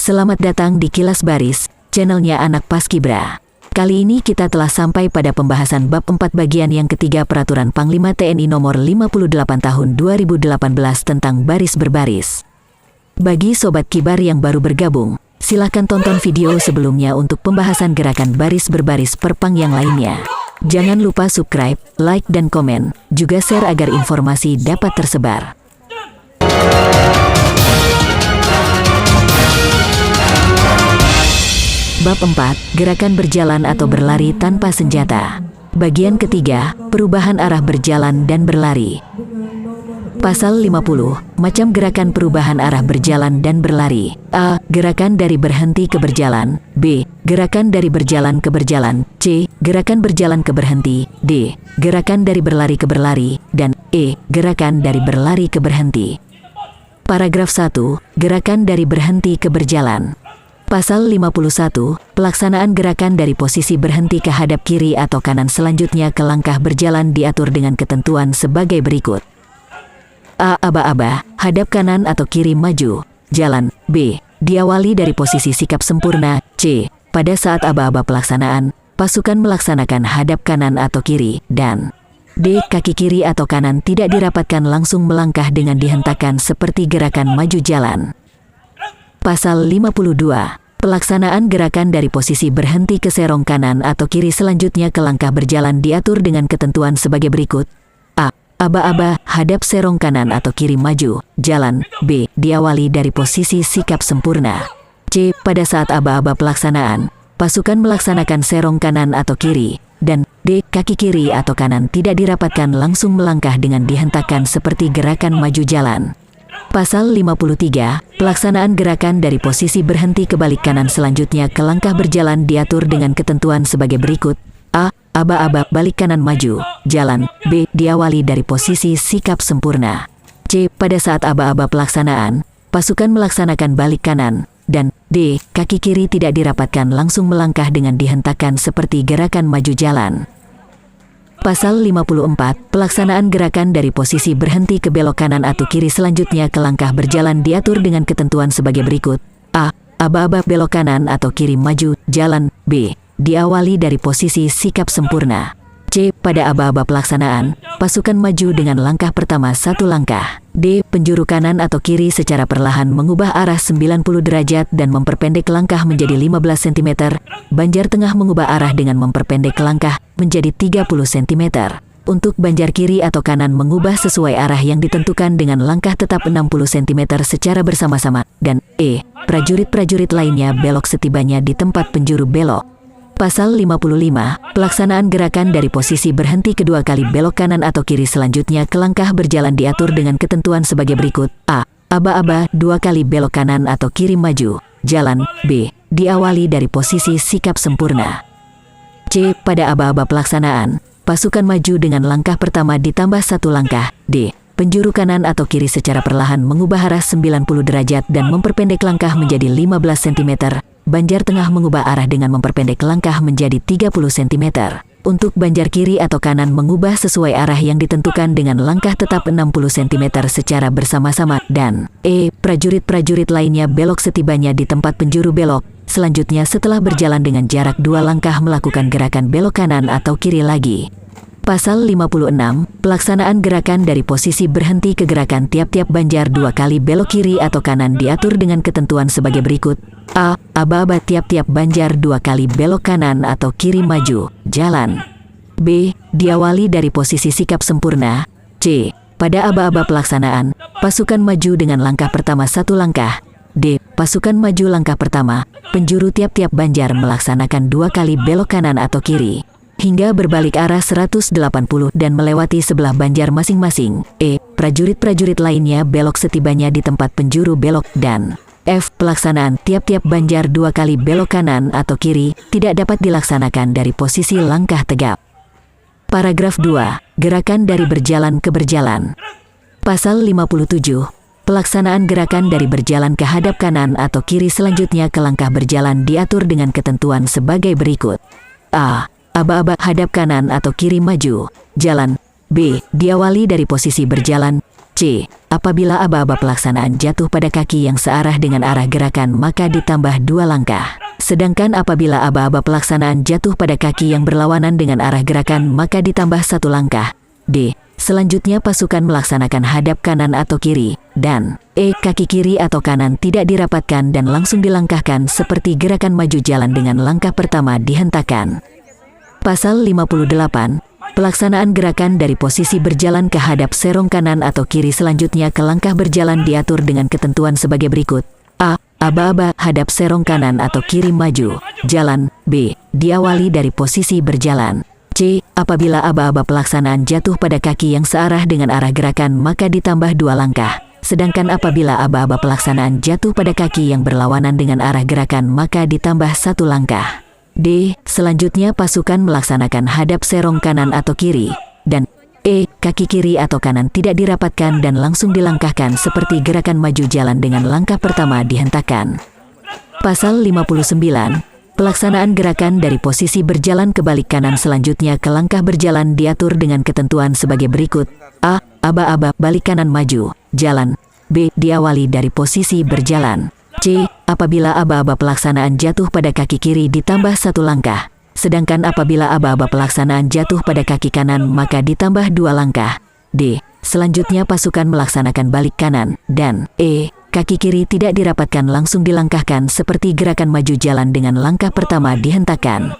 Selamat datang di Kilas Baris, channelnya Anak Paskibra. Kali ini kita telah sampai pada pembahasan bab 4 bagian yang ketiga Peraturan Panglima TNI nomor 58 tahun 2018 tentang baris berbaris. Bagi Sobat Kibar yang baru bergabung, silakan tonton video sebelumnya untuk pembahasan gerakan baris berbaris perpang yang lainnya. Jangan lupa subscribe, like dan komen, juga share agar informasi dapat tersebar. Bab 4, Gerakan berjalan atau berlari tanpa senjata. Bagian ketiga, perubahan arah berjalan dan berlari. Pasal 50, macam gerakan perubahan arah berjalan dan berlari. A. Gerakan dari berhenti ke berjalan. B. Gerakan dari berjalan ke berjalan. C. Gerakan berjalan ke berhenti. D. Gerakan dari berlari ke berlari. Dan E. Gerakan dari berlari ke berhenti. Paragraf 1, gerakan dari berhenti ke berjalan. Pasal 51, pelaksanaan gerakan dari posisi berhenti ke hadap kiri atau kanan selanjutnya ke langkah berjalan diatur dengan ketentuan sebagai berikut. A. Aba-aba, hadap kanan atau kiri maju, jalan. B. Diawali dari posisi sikap sempurna. C. Pada saat aba-aba pelaksanaan, pasukan melaksanakan hadap kanan atau kiri. Dan D. Kaki kiri atau kanan tidak dirapatkan langsung melangkah dengan dihentakkan seperti gerakan maju jalan. Pasal 52, pelaksanaan gerakan dari posisi berhenti ke serong kanan atau kiri selanjutnya ke langkah berjalan diatur dengan ketentuan sebagai berikut. A. Aba-aba, hadap serong kanan atau kiri maju, jalan. B. Diawali dari posisi sikap sempurna. C. Pada saat aba-aba pelaksanaan, pasukan melaksanakan serong kanan atau kiri. Dan D. Kaki kiri atau kanan tidak dirapatkan langsung melangkah dengan dihentakkan seperti gerakan maju jalan. Pasal 53, pelaksanaan gerakan dari posisi berhenti ke balik kanan selanjutnya ke langkah berjalan diatur dengan ketentuan sebagai berikut. A. Aba-aba balik kanan maju, jalan. B. Diawali dari posisi sikap sempurna. C. Pada saat aba-aba pelaksanaan, pasukan melaksanakan balik kanan. Dan D. Kaki kiri tidak dirapatkan langsung melangkah dengan dihentakkan seperti gerakan maju jalan. Pasal 54, pelaksanaan gerakan dari posisi berhenti ke belok kanan atau kiri selanjutnya ke langkah berjalan diatur dengan ketentuan sebagai berikut. A. Aba-aba belok kanan atau kiri maju, jalan. B. Diawali dari posisi sikap sempurna. C. Pada aba-aba pelaksanaan, pasukan maju dengan langkah pertama satu langkah. D. Penjuru kanan atau kiri secara perlahan mengubah arah 90 derajat dan memperpendek langkah menjadi 15 cm. Banjar tengah mengubah arah dengan memperpendek langkah menjadi 30 cm. Untuk banjar kiri atau kanan mengubah sesuai arah yang ditentukan dengan langkah tetap 60 cm secara bersama-sama. Dan E. Prajurit-prajurit lainnya belok setibanya di tempat penjuru belok. Pasal 55, pelaksanaan gerakan dari posisi berhenti kedua kali belok kanan atau kiri selanjutnya ke langkah berjalan diatur dengan ketentuan sebagai berikut. A. Aba-aba dua kali belok kanan atau kiri maju, jalan. B. Diawali dari posisi sikap sempurna. C. Pada aba-aba pelaksanaan, pasukan maju dengan langkah pertama ditambah satu langkah. D. Penjuru kanan atau kiri secara perlahan mengubah arah 90 derajat dan memperpendek langkah menjadi 15 cm. Banjar tengah mengubah arah dengan memperpendek langkah menjadi 30 cm. Untuk banjar kiri atau kanan mengubah sesuai arah yang ditentukan dengan langkah tetap 60 cm secara bersama-sama. Dan E. Prajurit-prajurit lainnya belok setibanya di tempat penjuru belok. Selanjutnya setelah berjalan dengan jarak 2 langkah melakukan gerakan belok kanan atau kiri lagi. Pasal 56, pelaksanaan gerakan dari posisi berhenti ke gerakan tiap-tiap banjar 2 kali belok kiri atau kanan diatur dengan ketentuan sebagai berikut. A. Aba-aba tiap-tiap banjar 2 kali belok kanan atau kiri maju, jalan. B. Diawali dari posisi sikap sempurna. C. Pada aba-aba pelaksanaan, pasukan maju dengan langkah pertama satu langkah. D. Pasukan maju langkah pertama, penjuru tiap-tiap banjar melaksanakan 2 kali belok kanan atau kiri hingga berbalik arah 180 dan melewati sebelah banjar masing-masing. E. Prajurit-prajurit lainnya belok setibanya di tempat penjuru belok. Dan F. Pelaksanaan tiap-tiap banjar 2 kali belok kanan atau kiri tidak dapat dilaksanakan dari posisi langkah tegap. Paragraf 2, gerakan dari berjalan ke berjalan. Pasal 57, pelaksanaan gerakan dari berjalan ke hadap kanan atau kiri selanjutnya ke langkah berjalan diatur dengan ketentuan sebagai berikut. A. Aba-aba hadap kanan atau kiri maju, jalan. B. Diawali dari posisi berjalan. C. Apabila aba-aba pelaksanaan jatuh pada kaki yang searah dengan arah gerakan maka ditambah 2 langkah. Sedangkan apabila aba-aba pelaksanaan jatuh pada kaki yang berlawanan dengan arah gerakan maka ditambah 1 langkah. D. Selanjutnya pasukan melaksanakan hadap kanan atau kiri. Dan E. Kaki kiri atau kanan tidak dirapatkan dan langsung dilangkahkan seperti gerakan maju jalan dengan langkah pertama dihentakkan. Pasal 58. Pelaksanaan gerakan dari posisi berjalan ke hadap serong kanan atau kiri selanjutnya ke langkah berjalan diatur dengan ketentuan sebagai berikut. A. Aba-aba hadap serong kanan atau kiri maju, jalan. B. Diawali dari posisi berjalan. C. Apabila aba-aba pelaksanaan jatuh pada kaki yang searah dengan arah gerakan maka ditambah 2 langkah. Sedangkan apabila aba-aba pelaksanaan jatuh pada kaki yang berlawanan dengan arah gerakan maka ditambah 1 langkah. D. Selanjutnya pasukan melaksanakan hadap serong kanan atau kiri. Dan E. Kaki kiri atau kanan tidak dirapatkan dan langsung dilangkahkan seperti gerakan maju jalan dengan langkah pertama dihentakkan. Pasal 59. Pelaksanaan gerakan dari posisi berjalan ke balik kanan selanjutnya ke langkah berjalan diatur dengan ketentuan sebagai berikut. A. Aba-aba balik kanan maju, jalan. B. Diawali dari posisi berjalan. C. Apabila aba-aba pelaksanaan jatuh pada kaki kiri ditambah 1 langkah. Sedangkan apabila aba-aba pelaksanaan jatuh pada kaki kanan maka ditambah 2 langkah. D. Selanjutnya pasukan melaksanakan balik kanan. Dan E. Kaki kiri tidak dirapatkan langsung dilangkahkan seperti gerakan maju jalan dengan langkah pertama dihentakkan.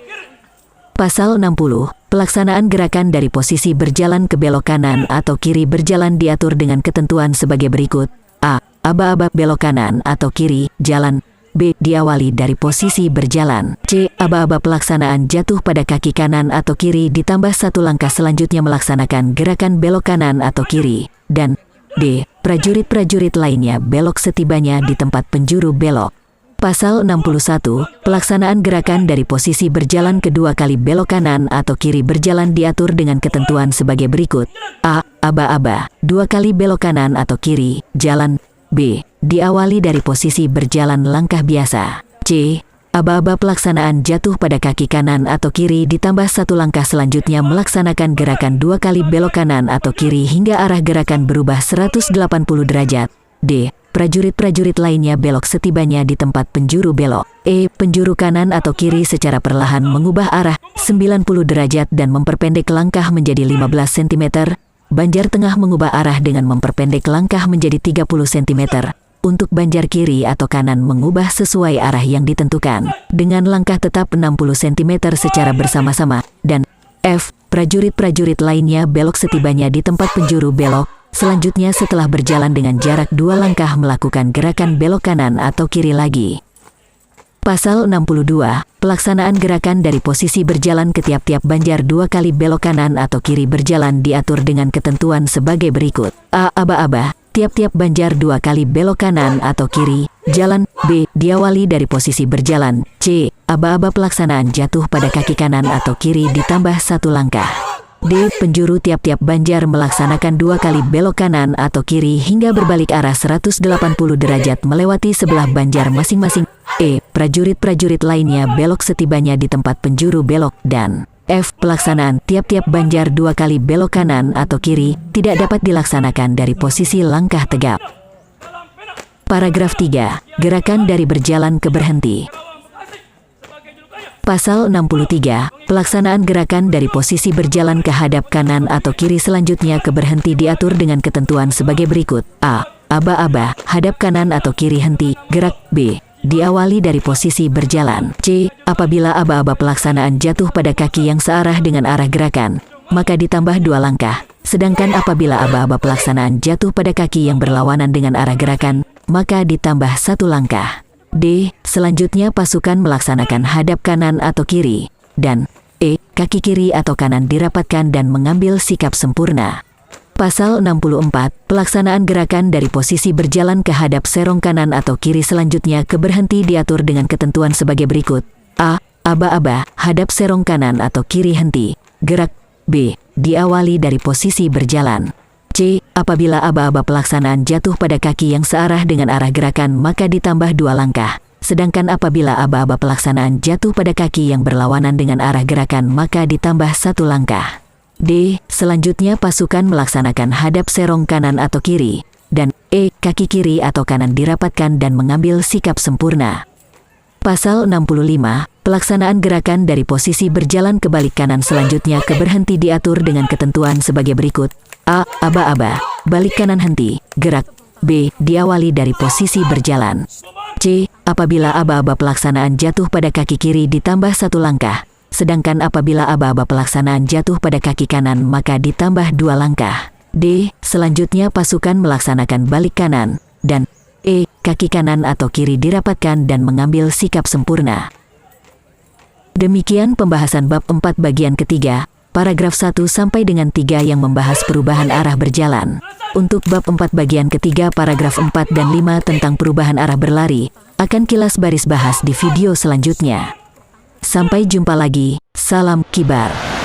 Pasal 60. Pelaksanaan gerakan dari posisi berjalan ke belok kanan atau kiri berjalan diatur dengan ketentuan sebagai berikut. A. Aba-aba belok kanan atau kiri, jalan. B. Diawali dari posisi berjalan. C. Aba-aba pelaksanaan jatuh pada kaki kanan atau kiri ditambah 1 langkah selanjutnya melaksanakan gerakan belok kanan atau kiri. Dan D. Prajurit-prajurit lainnya belok setibanya di tempat penjuru belok. Pasal 61. Pelaksanaan gerakan dari posisi berjalan kedua kali belok kanan atau kiri berjalan diatur dengan ketentuan sebagai berikut. A. Aba-aba 2 kali belok kanan atau kiri, jalan. B. Diawali dari posisi berjalan langkah biasa. C. Aba-aba pelaksanaan jatuh pada kaki kanan atau kiri ditambah 1 langkah selanjutnya melaksanakan gerakan 2 kali belok kanan atau kiri hingga arah gerakan berubah 180 derajat. D. Prajurit-prajurit lainnya belok setibanya di tempat penjuru belok. E. Penjuru kanan atau kiri secara perlahan mengubah arah 90 derajat dan memperpendek langkah menjadi 15 cm. Banjar tengah mengubah arah dengan memperpendek langkah menjadi 30 cm. Untuk banjar kiri atau kanan mengubah sesuai arah yang ditentukan, dengan langkah tetap 60 cm secara bersama-sama. Dan F. Prajurit-prajurit lainnya belok setibanya di tempat penjuru belok. Selanjutnya setelah berjalan dengan jarak 2 langkah melakukan gerakan belok kanan atau kiri lagi. Pasal 62. Pelaksanaan gerakan dari posisi berjalan ke tiap-tiap banjar 2 kali belok kanan atau kiri berjalan diatur dengan ketentuan sebagai berikut. A. Aba-aba tiap-tiap banjar 2 kali belok kanan atau kiri, jalan. B. Diawali dari posisi berjalan. C. Aba-aba pelaksanaan jatuh pada kaki kanan atau kiri ditambah 1 langkah. D. Penjuru tiap-tiap banjar melaksanakan 2 kali belok kanan atau kiri hingga berbalik arah 180 derajat melewati sebelah banjar masing-masing. E. Prajurit-prajurit lainnya belok setibanya di tempat penjuru belok. Dan F. Pelaksanaan tiap-tiap banjar 2 kali belok kanan atau kiri tidak dapat dilaksanakan dari posisi langkah tegap. Paragraf 3. Gerakan dari berjalan ke berhenti. Pasal 63. Pelaksanaan gerakan dari posisi berjalan ke hadap kanan atau kiri selanjutnya ke berhenti diatur dengan ketentuan sebagai berikut. A. Aba-aba hadap kanan atau kiri henti, gerak. B. Diawali dari posisi berjalan. C. Apabila aba-aba pelaksanaan jatuh pada kaki yang searah dengan arah gerakan, maka ditambah 2 langkah. Sedangkan apabila aba-aba pelaksanaan jatuh pada kaki yang berlawanan dengan arah gerakan, maka ditambah 1 langkah. D. Selanjutnya pasukan melaksanakan hadap kanan atau kiri. Dan E. Kaki kiri atau kanan dirapatkan dan mengambil sikap sempurna. Pasal 64. Pelaksanaan gerakan dari posisi berjalan ke hadap serong kanan atau kiri selanjutnya ke berhenti diatur dengan ketentuan sebagai berikut. A. Aba-aba hadap serong kanan atau kiri henti, gerak. B. Diawali dari posisi berjalan. C. Apabila aba-aba pelaksanaan jatuh pada kaki yang searah dengan arah gerakan maka ditambah 2 langkah. Sedangkan apabila aba-aba pelaksanaan jatuh pada kaki yang berlawanan dengan arah gerakan maka ditambah 1 langkah. D. Selanjutnya pasukan melaksanakan hadap serong kanan atau kiri. Dan E. Kaki kiri atau kanan dirapatkan dan mengambil sikap sempurna. Pasal 65, pelaksanaan gerakan dari posisi berjalan kebalik kanan selanjutnya ke berhenti diatur dengan ketentuan sebagai berikut. A. Aba-aba, balik kanan henti, gerak. B. Diawali dari posisi berjalan. C. Apabila aba-aba pelaksanaan jatuh pada kaki kiri ditambah 1 langkah. Sedangkan apabila aba-aba pelaksanaan jatuh pada kaki kanan maka ditambah 2 langkah. D. Selanjutnya pasukan melaksanakan balik kanan. Dan E. Kaki kanan atau kiri dirapatkan dan mengambil sikap sempurna. Demikian pembahasan bab 4 bagian ketiga, paragraf 1 sampai dengan 3 yang membahas perubahan arah berjalan. Untuk bab 4 bagian ketiga paragraf 4 dan 5 tentang perubahan arah berlari, akan kilas baris bahas di video selanjutnya. Sampai jumpa lagi, salam kibar.